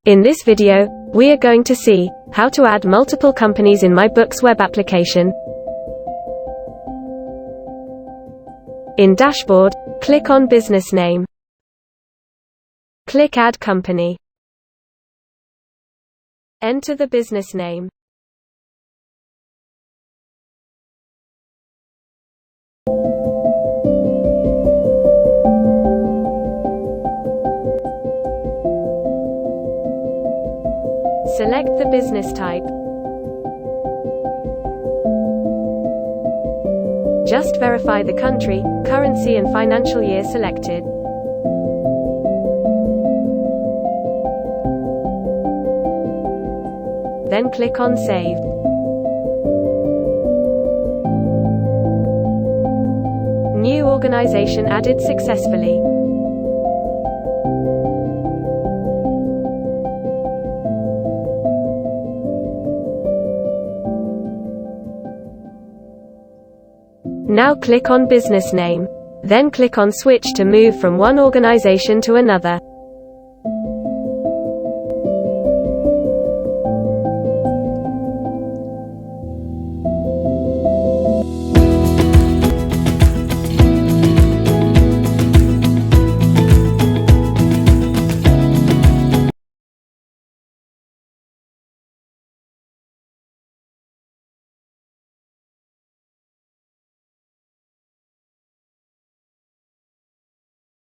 In this video, we are going to see how to add multiple companies in myBooks web application. In Dashboard, click on Business Name. Click Add Company. Enter the business name. Select the business type. Just verify the country, currency and financial year selected. Then click on Save. New organization added successfully. Now click on Business Name. Then click on Switch to move from one organization to another.